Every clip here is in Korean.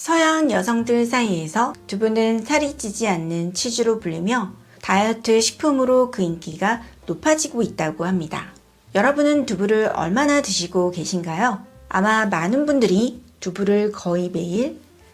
서양 여성들 사이에서 두부는 살이 찌지 않는 치즈로 불리며 다이어트 식품으로 그 인기가 높아지고 있다고 합니다. 여러분은 두부를 얼마나 드시고 계신가요? 아마 많은 분들이 두부를 거의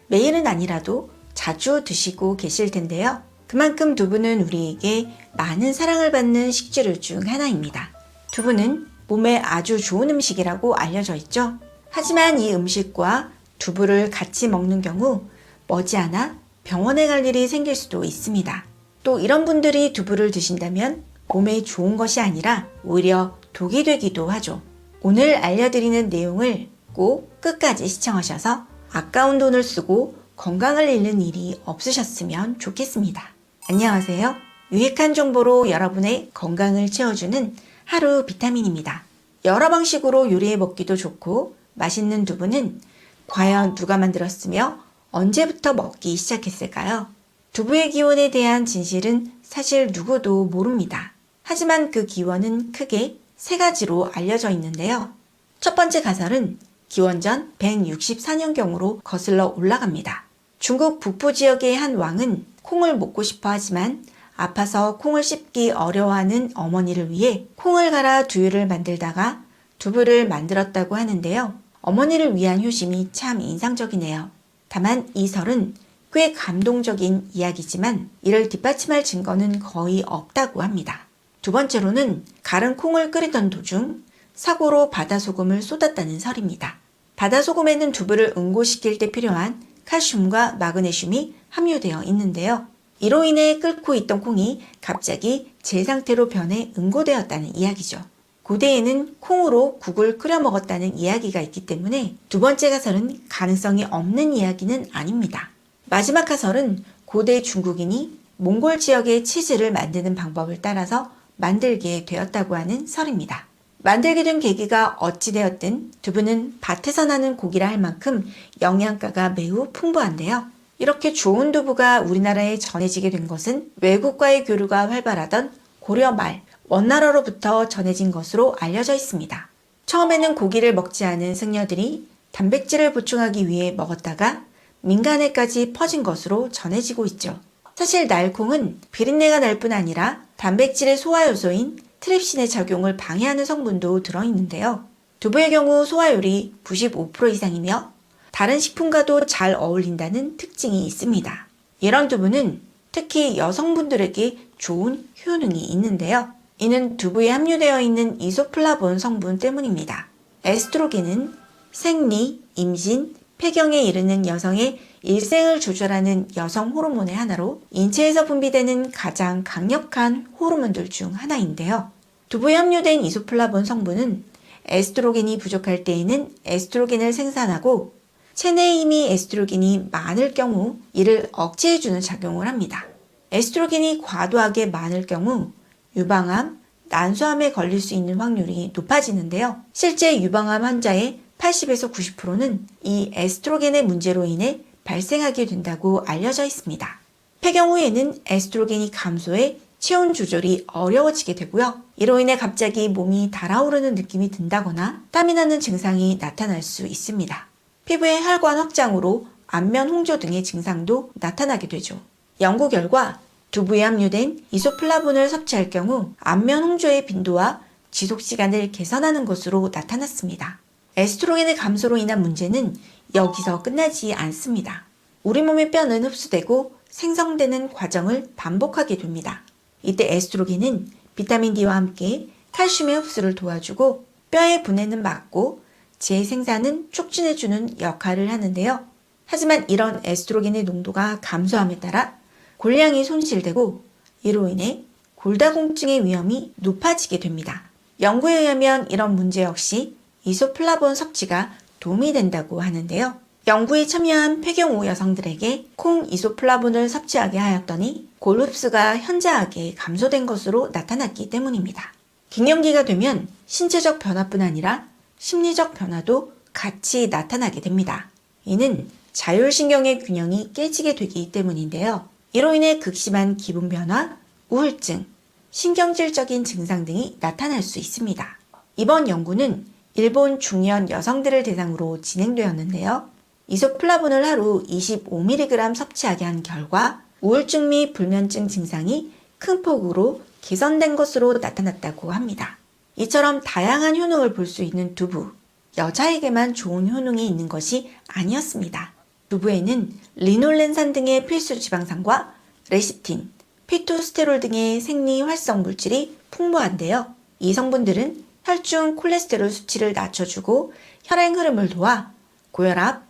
매일은 아니라도 자주 드시고 계실 텐데요. 그만큼 두부는 우리에게 많은 사랑을 받는 식재료 중 하나입니다. 두부는 몸에 아주 좋은 음식이라고 알려져 있죠. 하지만 이 음식과 두부를 같이 먹는 경우 머지않아 병원에 갈 일이 생길 수도 있습니다. 또 이런 분들이 두부를 드신다면 몸에 좋은 것이 아니라 오히려 독이 되기도 하죠. 오늘 알려드리는 내용을 꼭 끝까지 시청하셔서 아까운 돈을 쓰고 건강을 잃는 일이 없으셨으면 좋겠습니다. 안녕하세요. 유익한 정보로 여러분의 건강을 채워주는 하루 비타민입니다. 여러 방식으로 요리해 먹기도 좋고 맛있는 두부는 과연 누가 만들었으며 언제부터 먹기 시작했을까요? 두부의 기원에 대한 진실은 사실 누구도 모릅니다. 하지만 그 기원은 크게 세 가지로 알려져 있는데요. 첫 번째 가설은 기원전 164년경으로 거슬러 올라갑니다. 중국 북부 지역의 한 왕은 콩을 먹고 싶어 하지만 아파서 콩을 씹기 어려워하는 어머니를 위해 콩을 갈아 두유를 만들다가 두부를 만들었다고 하는데요. 어머니를 위한 효심이 참 인상적이네요. 다만 이 설은 꽤 감동적인 이야기지만 이를 뒷받침할 증거는 거의 없다고 합니다. 두 번째로는 갈은 콩을 끓이던 도중 사고로 바다소금을 쏟았다는 설입니다. 바다소금에는 두부를 응고시킬 때 필요한 칼슘과 마그네슘이 함유되어 있는데요. 이로 인해 끓고 있던 콩이 갑자기 제 상태로 변해 응고되었다는 이야기죠. 고대에는 콩으로 국을 끓여 먹었다는 이야기가 있기 때문에 두 번째 가설은 가능성이 없는 이야기는 아닙니다. 마지막 가설은 고대 중국인이 몽골 지역의 치즈를 만드는 방법을 따라서 만들게 되었다고 하는 설입니다. 만들게 된 계기가 어찌되었든 두부는 밭에서 나는 고기라 할 만큼 영양가가 매우 풍부한데요. 이렇게 좋은 두부가 우리나라에 전해지게 된 것은 외국과의 교류가 활발하던 고려 말 원나라로부터 전해진 것으로 알려져 있습니다. 처음에는 고기를 먹지 않은 승려들이 단백질을 보충하기 위해 먹었다가 민간에까지 퍼진 것으로 전해지고 있죠. 사실 날콩은 비린내가 날 뿐 아니라 단백질의 소화 요소인 트립신의 작용을 방해하는 성분도 들어있는데요. 두부의 경우 소화율이 95% 이상이며 다른 식품과도 잘 어울린다는 특징이 있습니다. 이런 두부는 특히 여성분들에게 좋은 효능이 있는데요. 이는 두부에 함유되어 있는 이소플라본 성분 때문입니다. 에스트로겐은 생리, 임신, 폐경에 이르는 여성의 일생을 조절하는 여성 호르몬의 하나로 인체에서 분비되는 가장 강력한 호르몬들 중 하나인데요. 두부에 함유된 이소플라본 성분은 에스트로겐이 부족할 때에는 에스트로겐을 생산하고 체내에 이미 에스트로겐이 많을 경우 이를 억제해주는 작용을 합니다. 에스트로겐이 과도하게 많을 경우 유방암, 난소암에 걸릴 수 있는 확률이 높아지는데요. 실제 유방암 환자의 80에서 90%는 이 에스트로겐의 문제로 인해 발생하게 된다고 알려져 있습니다. 폐경 후에는 에스트로겐이 감소해 체온 조절이 어려워지게 되고요. 이로 인해 갑자기 몸이 달아오르는 느낌이 든다거나 땀이 나는 증상이 나타날 수 있습니다. 피부의 혈관 확장으로 안면 홍조 등의 증상도 나타나게 되죠. 연구 결과 두부에 함유된 이소플라본을 섭취할 경우 안면 홍조의 빈도와 지속 시간을 개선하는 것으로 나타났습니다. 에스트로겐의 감소로 인한 문제는 여기서 끝나지 않습니다. 우리 몸의 뼈는 흡수되고 생성되는 과정을 반복하게 됩니다. 이때 에스트로겐은 비타민 D와 함께 칼슘의 흡수를 도와주고 뼈의 분해는 막고 재생산은 촉진해주는 역할을 하는데요. 하지만 이런 에스트로겐의 농도가 감소함에 따라 골량이 손실되고 이로 인해 골다공증의 위험이 높아지게 됩니다. 연구에 의하면 이런 문제 역시 이소플라본 섭취가 도움이 된다고 하는데요. 연구에 참여한 폐경 후 여성들에게 콩 이소플라본을 섭취하게 하였더니 골 흡수가 현저하게 감소된 것으로 나타났기 때문입니다. 갱년기가 되면 신체적 변화뿐 아니라 심리적 변화도 같이 나타나게 됩니다. 이는 자율신경의 균형이 깨지게 되기 때문인데요. 이로 인해 극심한 기분 변화, 우울증, 신경질적인 증상 등이 나타날 수 있습니다. 이번 연구는 일본 중년 여성들을 대상으로 진행되었는데요. 이소플라본을 하루 25mg 섭취하게 한 결과 우울증 및 불면증 증상이 큰 폭으로 개선된 것으로 나타났다고 합니다. 이처럼 다양한 효능을 볼 수 있는 두부, 여자에게만 좋은 효능이 있는 것이 아니었습니다. 두부에는 리놀렌산 등의 필수 지방산과 레시틴, 피토스테롤 등의 생리 활성 물질이 풍부한데요. 이 성분들은 혈중 콜레스테롤 수치를 낮춰주고 혈행 흐름을 도와 고혈압,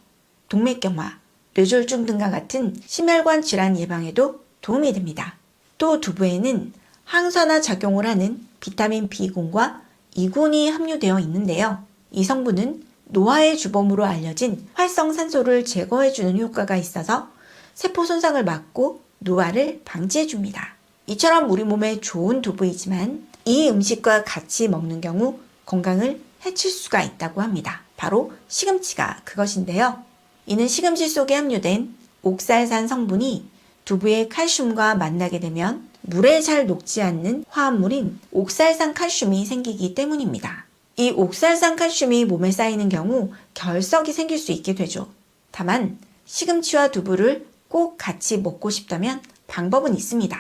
동맥경화, 뇌졸중 등과 같은 심혈관 질환 예방에도 도움이 됩니다. 또 두부에는 항산화 작용을 하는 비타민 B군과 E군이 함유되어 있는데요. 이 성분은 노화의 주범으로 알려진 활성산소를 제거해주는 효과가 있어서 세포 손상을 막고 노화를 방지해줍니다. 이처럼 우리 몸에 좋은 두부이지만 이 음식과 같이 먹는 경우 건강을 해칠 수가 있다고 합니다. 바로 시금치가 그것인데요. 이는 시금치 속에 함유된 옥살산 성분이 두부의 칼슘과 만나게 되면 물에 잘 녹지 않는 화합물인 옥살산 칼슘이 생기기 때문입니다. 이 옥살산 칼슘이 몸에 쌓이는 경우 결석이 생길 수 있게 되죠. 다만 시금치와 두부를 꼭 같이 먹고 싶다면 방법은 있습니다.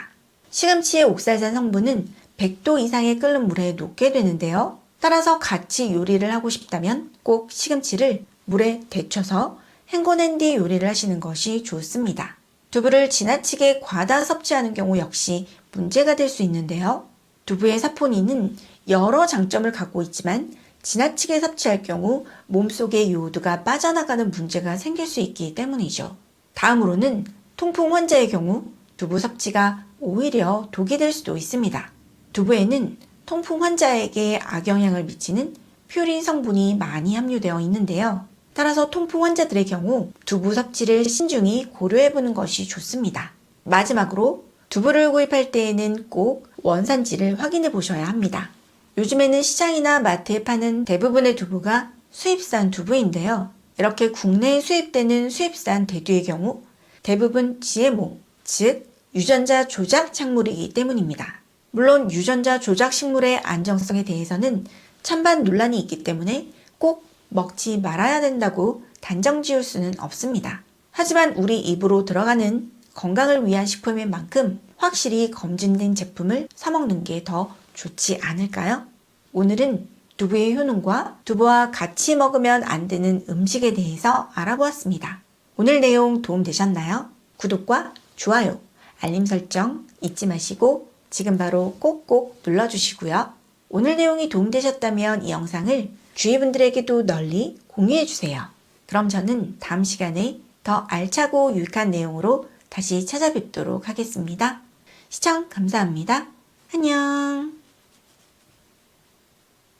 시금치의 옥살산 성분은 100도 이상의 끓는 물에 녹게 되는데요. 따라서 같이 요리를 하고 싶다면 꼭 시금치를 물에 데쳐서 헹궈낸 뒤 요리를 하시는 것이 좋습니다. 두부를 지나치게 과다 섭취하는 경우 역시 문제가 될 수 있는데요. 두부의 사포닌은 여러 장점을 갖고 있지만 지나치게 섭취할 경우 몸속의 요오드가 빠져나가는 문제가 생길 수 있기 때문이죠. 다음으로는 통풍 환자의 경우 두부 섭취가 오히려 독이 될 수도 있습니다. 두부에는 통풍 환자에게 악영향을 미치는 퓨린 성분이 많이 함유되어 있는데요. 따라서 통풍 환자들의 경우 두부 섭취를 신중히 고려해보는 것이 좋습니다. 마지막으로 두부를 구입할 때에는 꼭 원산지를 확인해 보셔야 합니다. 요즘에는 시장이나 마트에 파는 대부분의 두부가 수입산 두부인데요. 이렇게 국내에 수입되는 수입산 대두의 경우 대부분 GMO, 즉 유전자 조작 작물이기 때문입니다. 물론 유전자 조작 식물의 안정성에 대해서는 찬반 논란이 있기 때문에 꼭 먹지 말아야 된다고 단정 지을 수는 없습니다. 하지만 우리 입으로 들어가는 건강을 위한 식품인 만큼 확실히 검증된 제품을 사 먹는 게 더 좋지 않을까요? 오늘은 두부의 효능과 두부와 같이 먹으면 안 되는 음식에 대해서 알아보았습니다. 오늘 내용 도움되셨나요? 구독과 좋아요, 알림 설정 잊지 마시고 지금 바로 꼭꼭 눌러주시고요. 오늘 내용이 도움되셨다면 이 영상을 주위 분들에게도 널리 공유해주세요. 그럼 저는 다음 시간에 더 알차고 유익한 내용으로 다시 찾아뵙도록 하겠습니다. 시청 감사합니다. 안녕.